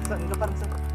Di depan sana.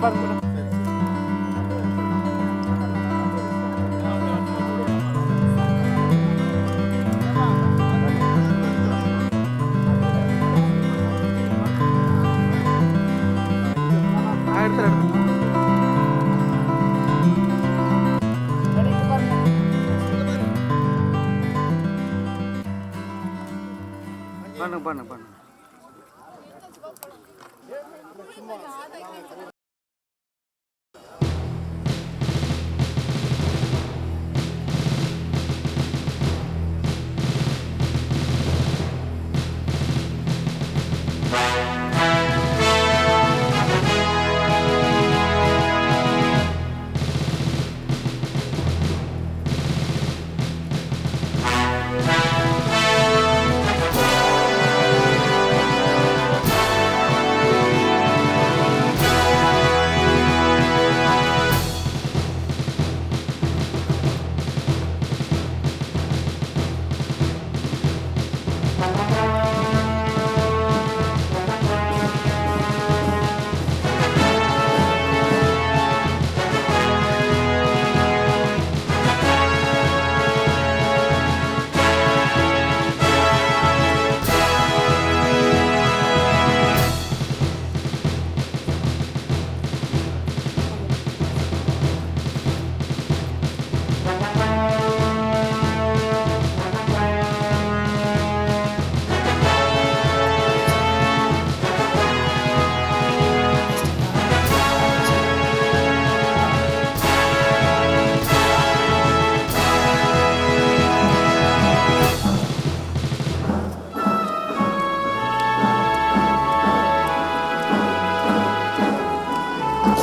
depan. பண்ணுங்க பண்ணுங்க பண்ணுங்க.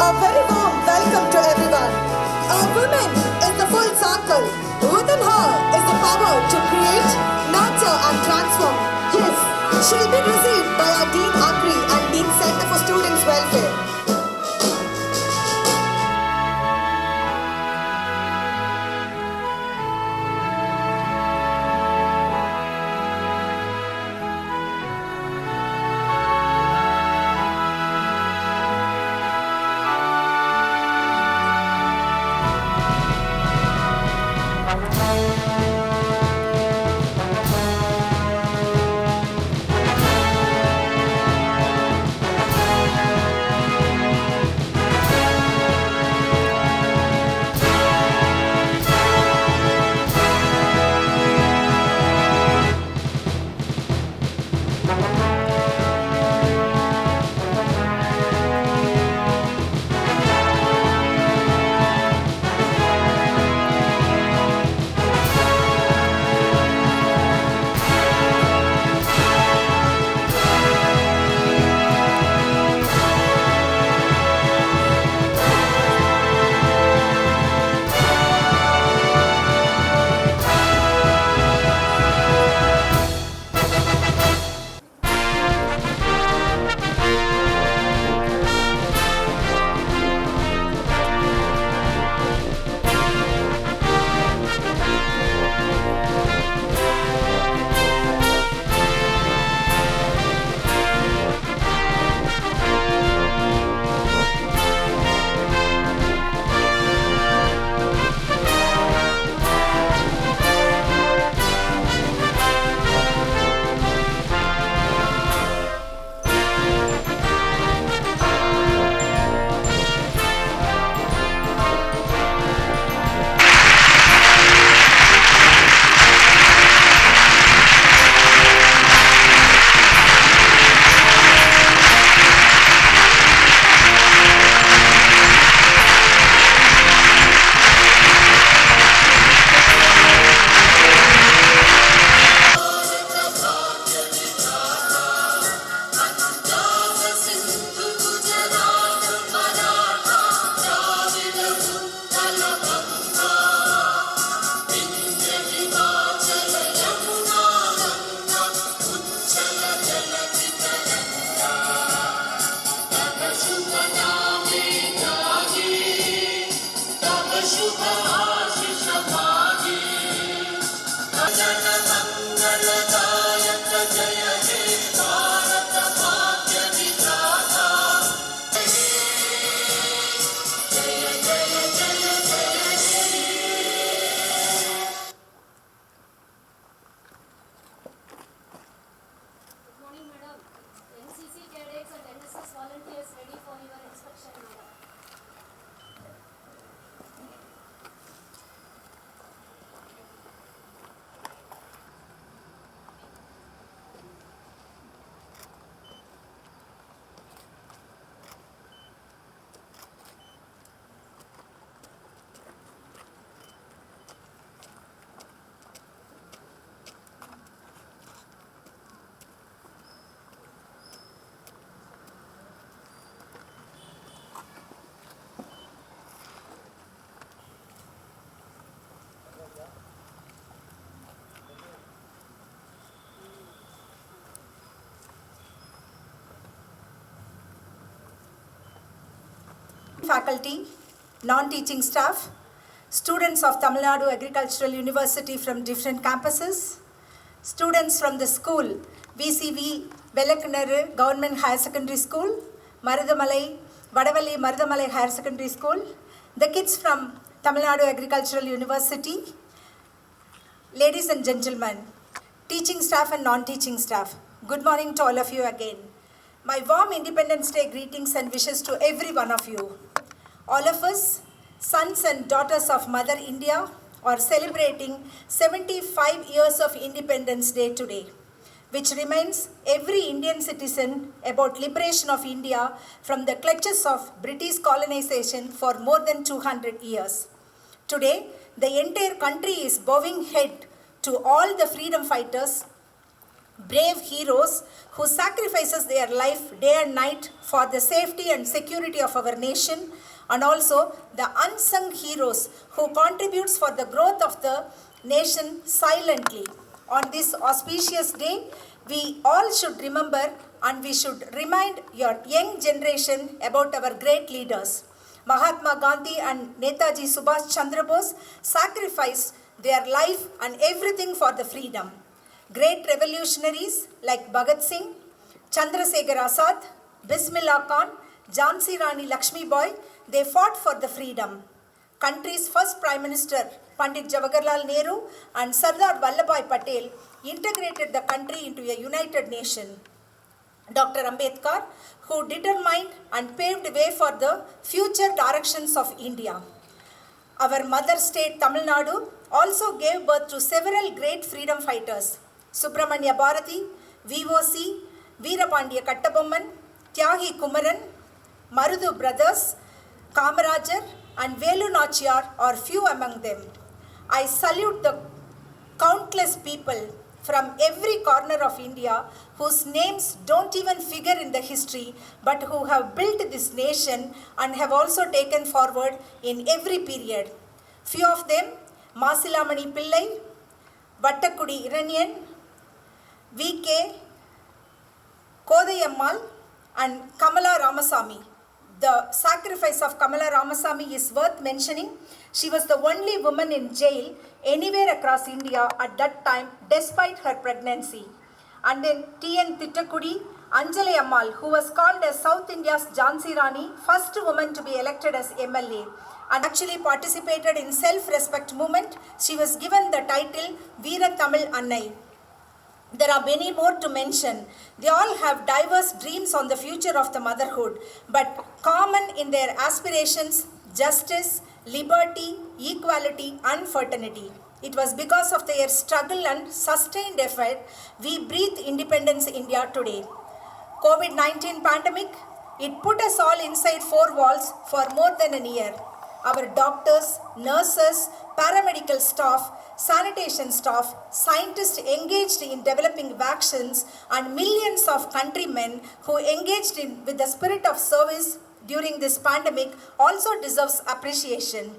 A very warm welcome to everyone. A woman is the full circle. Within her is the power to create, nurture and transform. Yes, she will be received by our Dean Agri and Dean Center for Students' Welfare. faculty, non-teaching staff, students of Tamil Nadu Agricultural University from different campuses, students from the school VCV Velakanaru Government Higher Secondary School, Marudamalai, Vadavalli Marudamalai Higher Secondary School, the kids from Tamil Nadu Agricultural University, ladies and gentlemen, teaching staff and non-teaching staff, good morning to all of you again. My warm Independence Day greetings and wishes to every one of you. All of us, sons and daughters of Mother India, are celebrating 75 years of Independence Day today, which reminds every Indian citizen about liberation of India from the clutches of British colonization for more than 200 years. Today, the entire country is bowing head to all the freedom fighters, brave heroes who sacrifices their life day and night for the safety and security of our nation, and also the unsung heroes who contributes for the growth of the nation silently. On this auspicious day, we all should remember and we should remind your young generation about our great leaders. Mahatma Gandhi and Netaji Subhash Chandra Bose sacrificed their life and everything for the freedom. Great revolutionaries like Bhagat Singh, Chandrasekhar Azad, Bismillah Khan, Jhansi Rani Lakshmi Bai, they fought for the freedom. Country's first Prime Minister, Pandit Jawaharlal Nehru and Sardar Vallabhbhai Patel integrated the country into a united nation. Dr. Ambedkar, who determined and paved the way for the future directions of India. Our mother state Tamil Nadu also gave birth to several great freedom fighters. Subramanya Bharati, VOC, Veerapandiya Kattabomman, Tyagi Kumaran, Marudu brothers, Kamarajar and Velu Nachiyar are few among them. I salute the countless people from every corner of India whose names don't even figure in the history but who have built this nation and have also taken forward in every period. Few of them, Masilamani Pillai, Vattakudi Iranyan, V.K. Kodayammal and Kamala Ramasamy. The sacrifice of Kamala Ramasamy is worth mentioning. She was the only woman in jail anywhere across India at that time despite her pregnancy. And then T.N. Thittakudi, Anjali Ammal, who was called as South India's Jhansi Rani, first woman to be elected as MLA and actually participated in self-respect movement. She was given the title Veera Tamil Annai. There are many more to mention. They all have diverse dreams on the future of the motherhood, but common in their aspirations, justice, liberty, equality and fraternity. It was because of their struggle and sustained effort we breathe independence India today. COVID-19 pandemic, it put us all inside four walls for more than a year. Our doctors, nurses, paramedical staff, sanitation staff, scientists engaged in developing vaccines and millions of countrymen who engaged with the spirit of service during this pandemic also deserves appreciation.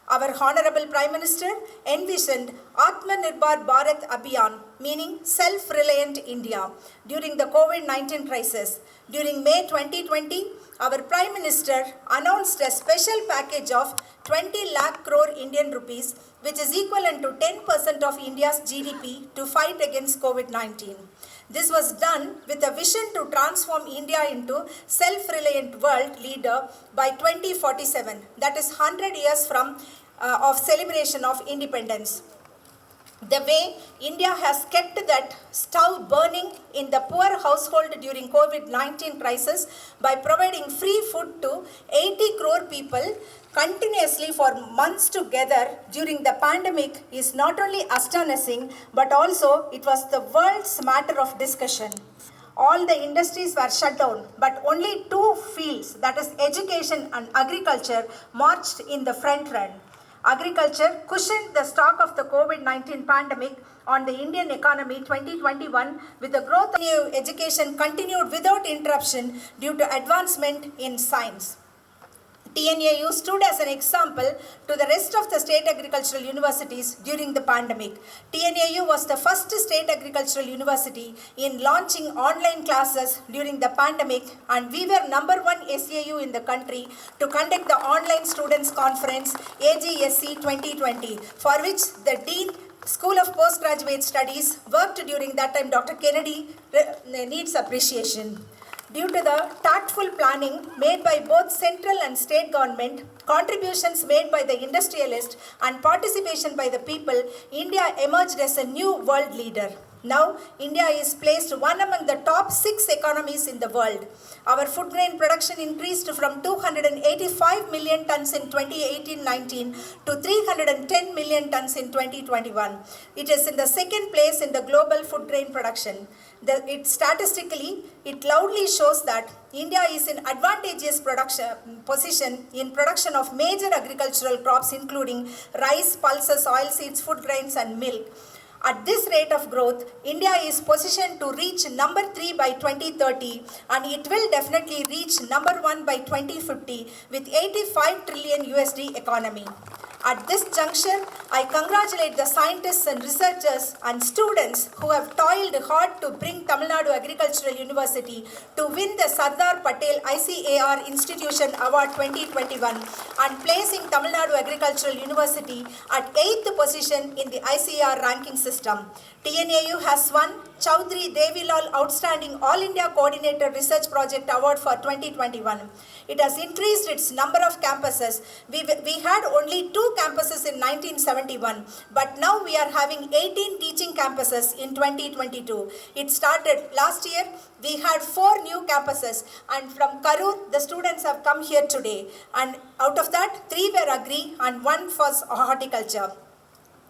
Our Honorable Prime Minister envisioned Atmanirbhar Bharat Abhiyan, meaning self-reliant India, during the COVID-19 crisis. During May 2020, our Prime Minister announced a special package of 20 lakh crore Indian rupees, which is equivalent to 10% of India's GDP to fight against COVID-19. This was done with a vision to transform India into self-reliant world leader by 2047, that is 100 years from of celebration of independence. The way India has kept that stove burning in the poor household during COVID-19 crisis by providing free food to 80 crore people continuously for months together during the pandemic is not only astonishing, but also it was the world's matter of discussion. All the industries were shut down, but only two fields, that is education and agriculture, marched in the front run. Agriculture cushioned the shock of the COVID-19 pandemic on the Indian economy 2021 with the growth of education continued without interruption due to advancement in science. TNAU stood as an example to the rest of the state agricultural universities during the pandemic. TNAU was the first state agricultural university in launching online classes during the pandemic, and we were number one SAU in the country to conduct the online students conference AGSC 2020, for which the Dean School of Postgraduate Studies worked during that time. Dr. Kennedy needs appreciation. Due to the tactful planning made by both central and state government, contributions made by the industrialists, and participation by the people, India emerged as a new world leader. Now, India is placed one among the top 6 economies in the world. Our food grain production increased from 285 million tons in 2018-19 to 310 million tons in 2021. It is in the second place in the global food grain production. Statistically, it loudly shows that India is in advantageous position in production of major agricultural crops including rice, pulses, oilseeds, food grains and milk. At this rate of growth, India is positioned to reach number 3 by 2030, and it will definitely reach number 1 by 2050 with 85 trillion USD economy. At this juncture, I congratulate the scientists and researchers and students who have toiled hard to bring Tamil Nadu Agricultural University to win the Sardar Patel ICAR Institution Award 2021 and placing Tamil Nadu Agricultural University at 8th position in the ICAR ranking system. TNAU has won Chaudhry Devilal Outstanding All India Coordinator Research Project Award for 2021. It has increased its number of campuses. We had only 2 campuses in 1971, but now we are having 18 teaching campuses in 2022. It started last year. We had 4 new campuses, and from Karur, the students have come here today. And out of that, 3 were agri and 1 was horticulture.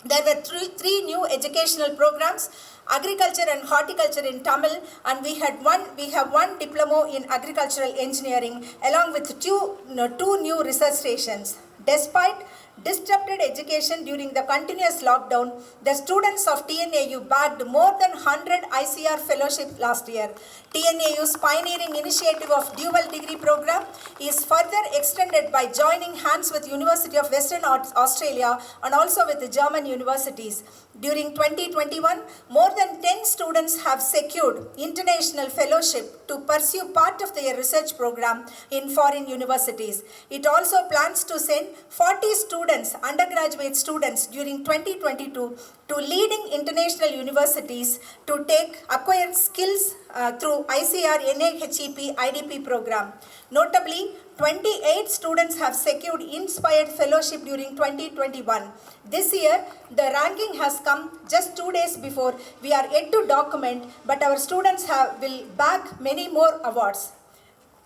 There were 3 new educational programs, agriculture and horticulture in Tamil, and we have one diploma in agricultural engineering along with two new research stations. Despite disrupted education during the continuous lockdown, the students of TNAU bagged more than 100 ICR fellowships last year. TNAU's pioneering initiative of dual degree program is further extended by joining hands with University of Western Australia and also with the German universities. During 2021, more than 10 students have secured international fellowship to pursue part of their research program in foreign universities. It also plans to send 40 students, undergraduate students during 2022 to leading international universities to acquire skills through ICR NAHEP IDP program. Notably, 28 students have secured Inspired Fellowship during 2021. This year, the ranking has come just 2 days before. We are yet to document, but our students will bag many more awards.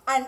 And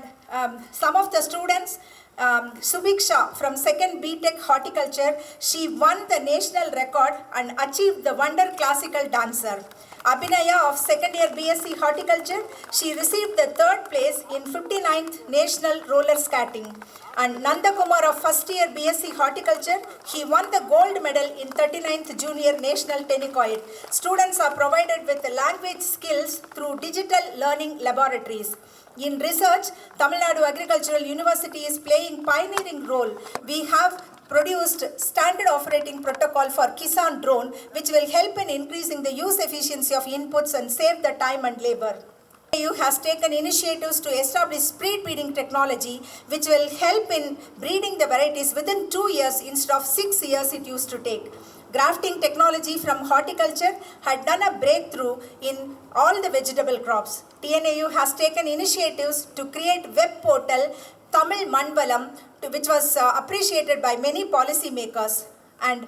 some of the students, Subiksha from 2nd BTech Horticulture, she won the national record and achieved the Wonder Classical Dancer. Abhinaya of 2nd year BSc Horticulture, she received the 3rd place in 59th National Roller Skating. And Nanda Kumar of 1st year BSc Horticulture, he won the gold medal in 39th Junior National Tennicoid. Students are provided with language skills through digital learning laboratories. In research, Tamil Nadu Agricultural University is playing pioneering role. We have produced standard operating protocol for Kisan drone, which will help in increasing the use efficiency of inputs and save the time and labor. TNAU has taken initiatives to establish pre-breeding technology, which will help in breeding the varieties within 2 years instead of 6 years it used to take. Grafting technology from horticulture had done a breakthrough in all the vegetable crops. TNAU has taken initiatives to create web portal Tamil Manvalam, which was appreciated by many policymakers, and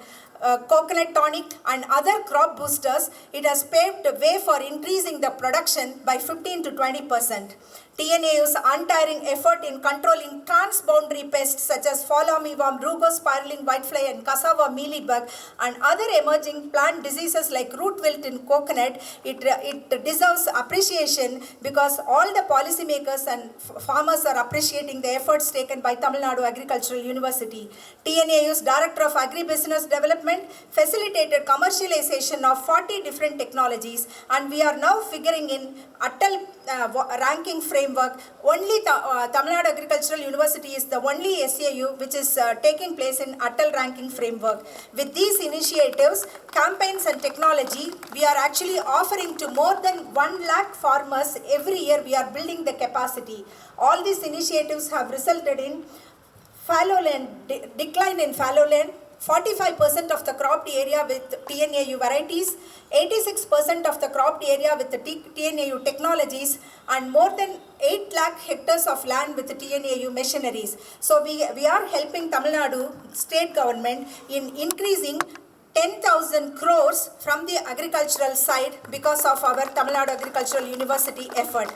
coconut tonic and other crop boosters. It has paved the way for increasing the production by 15 to 20%. TNAU's untiring effort in controlling transboundary pests such as fall armyworm, rugo spiraling whitefly and cassava mealybug and other emerging plant diseases like root wilt in coconut, it deserves appreciation because all the policymakers and farmers are appreciating the efforts taken by Tamil Nadu Agricultural University. TNAU's Director of Agribusiness Development facilitated commercialization of 40 different technologies, and we are now figuring in Atal ranking frame framework. Only Tamil Nadu Agricultural University is the only SAU which is taking place in Atal ranking framework. With these initiatives, campaigns and technology, we are actually offering to more than 1 lakh farmers every year. We are building the capacity. All these initiatives have resulted in fallow land, decline in fallow land, 45% of the cropped area with TNAU varieties, 86% of the cropped area with the TNAU technologies, and more than 8 lakh hectares of land with the TNAU machineries. So we are helping Tamil Nadu state government in increasing 10,000 crores from the agricultural side because of our Tamil Nadu Agricultural University effort.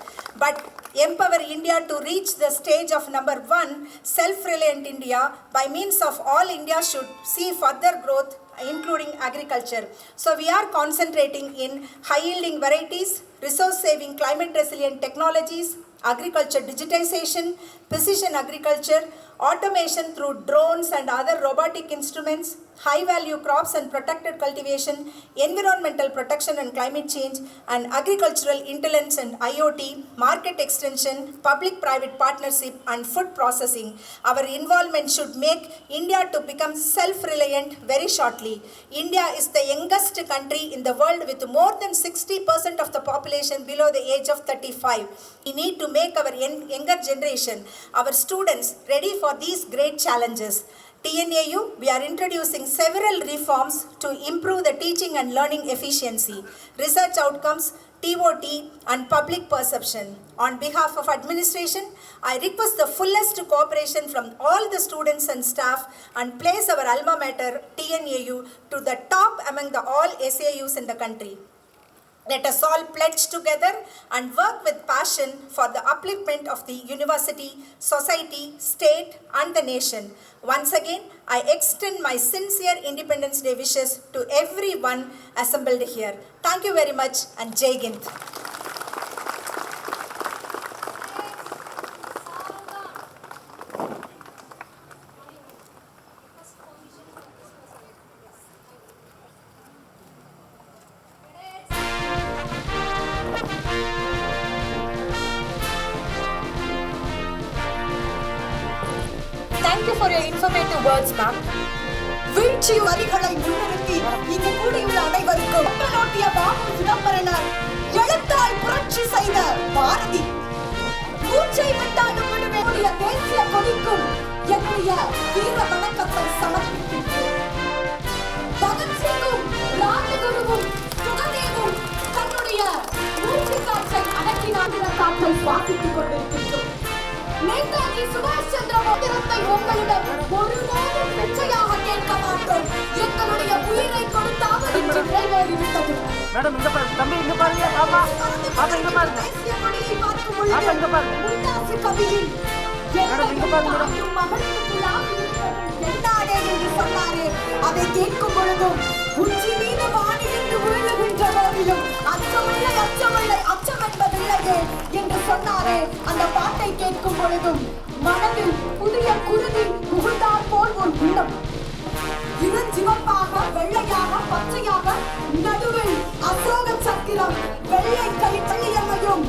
But empower India to reach the stage of number 1, self-reliant India, by means of all India should see further growth including agriculture. So we are concentrating in high-yielding varieties, resource-saving climate-resilient technologies, agriculture digitization, precision agriculture, automation through drones and other robotic instruments, high-value crops and protected cultivation, environmental protection and climate change, and agricultural intelligence and IoT, market extension, public-private partnership, and food processing. Our involvement should make India to become self-reliant very shortly. India is the youngest country in the world with more than 60% of the population below the age of 35. We need to make our younger generation, our students, ready for these great challenges. TNAU, we are introducing several reforms to improve the teaching and learning efficiency, research outcomes, TOT, and public perception. On behalf of administration, I request the fullest cooperation from all the students and staff and place our alma mater, TNAU, to the top among the all SAUs in the country. Let us all pledge together and work with passion for the upliftment of the university, society, state, and the nation. Once again, I extend my sincere Independence Day wishes to everyone assembled here. Thank you very much, and Jai Hind. Thank you for your informative words, ma'am. வீழ்ச்சி வரிகளை முன்னிறுத்தி இங்கு கூடியுள்ள அனைவருக்கும் நோட்டிய பாபு சிதம்பரனார் எழுத்தால் புரட்சி செய்த பாரதி மூச்சை விட்டாலும் விடுவேன் தேசிய கொடிக்கும் என்னுடைய வீர வணக்கத்தை சமர்ப்பிக்கின்றேன். பகத்சிங்கும் ராஜகுருவும் சுகதேவும் தன்னுடைய மூச்சு காற்றை அடக்கினார் காற்றை சுவாசித்துக் கொண்டிருக்கின்றோம். நேதாஜி சுபாஷ் சந்திர போதிரத்தை உங்களிடம் ஒருபோதும் பிச்சையாக கேட்க மாட்டோம். எங்களுடைய உயிரை கொடுத்தாவது இன்று நிறைவேறிவிட்டது. மேடம் இங்க பாருங்க, தம்பி இங்க பாருங்க, பாப்பா பாப்பா இங்க பாருங்க, தேசிய கொடியை பார்க்கும் பொழுது பாப்பா இங்க பாருங்க, முண்டாசு கவியில் மேடம் இங்க பாருங்க, என்னாடே என்று சொன்னாரே, அதை கேட்கும் பொழுதும் உச்சி மீது வானிலிருந்து விழுகின்ற போதிலும் அச்சமில்லை அச்சமில்லை அச்சம் என்பதில்லையே என்று சொன்னாரே, அந்த பாட்டை கேட்கும் பொழுதும் மனதில் புதிய குருதி புகுந்தால் போல் ஒரு உள்ளம் இளஞ்சிவப்பாக வெள்ளையாக பச்சையாக நடுவில் அசோக சக்கரம் வெள்ளை கைத்தள்ளியமையும்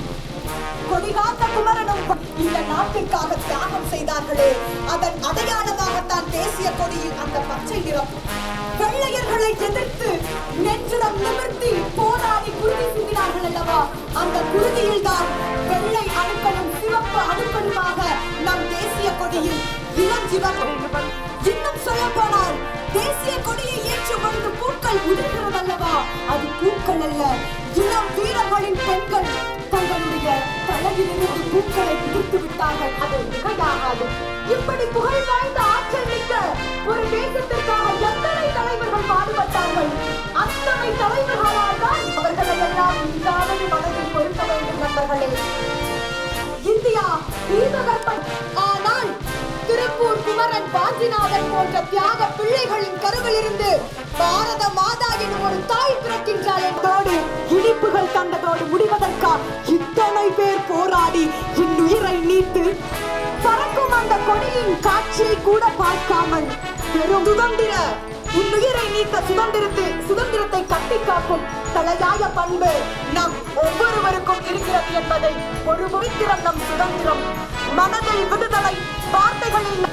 கொடிகாத்த குமரனும் இந்த நாட்டிற்காக தியாகம் செய்தார்களே, அதன் அடையாளமாகத்தான் தேசிய கொடியில் அந்த பச்சை நிறம். வெள்ளையர்களை எதிர்த்து நெஞ்சிடம் நிமிர்த்தி போராடி குருதி சிந்தினார்கள் அல்லவா, அந்த குருதியில் தான் வெள்ளை அணுக்களும் சிவப்பு அணுக்களுமாக நம் தேசிய கொடியில் இளஞ்சிவப்பு. இன்னும் சொல்ல போனால் தேசிய கொடியை ஏற்றும் பொழுது பூக்கள் உதிர்கிறது அல்லவா, அது பூக்கள் அல்ல, இளம் வீரர்களின் பெண்கள் தங்களுடைய தலையிலிருந்து பூக்களை பிடித்து விட்டார்கள். அது மிகையாகாது. இப்படி புகழ் வாய்ந்த ஆற்றல் மிக்க ஒரு தேசத்திற்காக எத்தனை தலைவர்கள் பாடுபட்டார்கள். அத்தனை தலைவர்களால் தான் அவர்களை எல்லாம் இல்லாதது மனதில் பொருத்த வேண்டும் நண்பர்களே. இந்தியா தீபகற்பன். ஆனால் திருப்பூர் குமரன் வாஞ்சிநாதன் போன்ற தியாக பிள்ளைகளின் கருவிலிருந்து பாரத மாதா எனும் ஒரு தாய் பிறக்கின்றாள் என்பதோடு இனிப்புகள் கண்டதோடு முடிவதற்கா இத்தனை பேர் போராடி என் உயிரை நீத்து பறக்கும் அந்த கொடியின் காட்சியை கூட பார்க்காமல் பெரும் சுதந்திர இன்னுயிரை நீக்க சுதந்திரத்தை கட்டி காக்கும் தலையாய பண்பு நம் ஒவ்வொருவருக்கும் இருக்கிறது என்பதை ஒரு பவித்திரம் நம் சுதந்திரம். மனதில் விடுதலை, வார்த்தைகளில்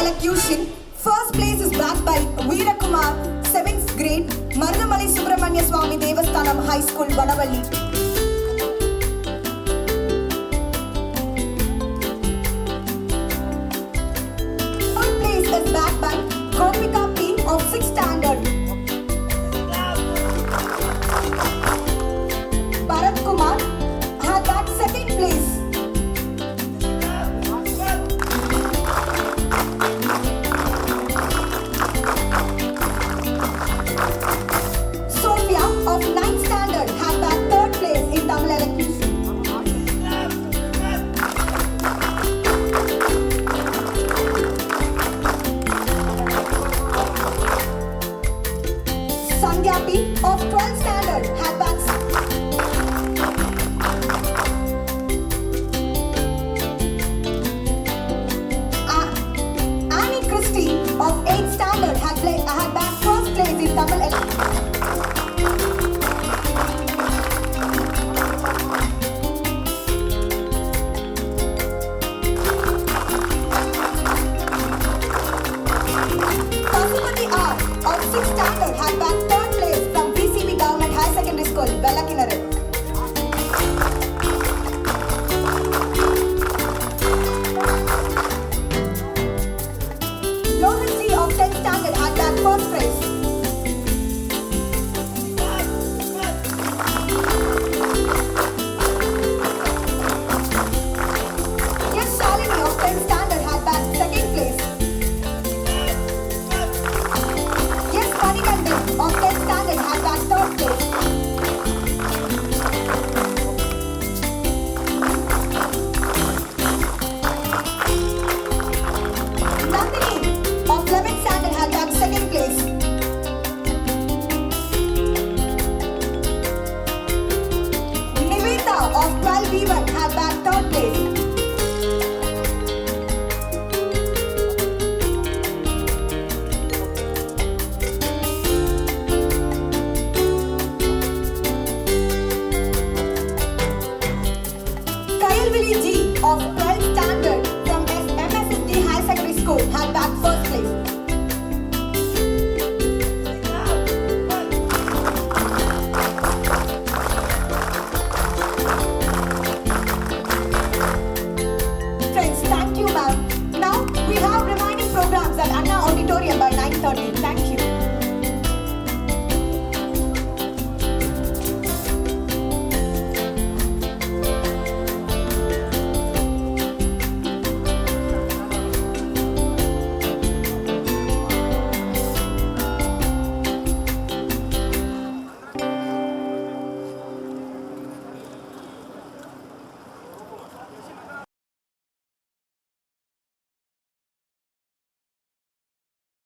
elocution. First place is backed by Veerakumar, 7th grade, Marudamalai Subramanya Swami Devasthanam High School, Vadavalli.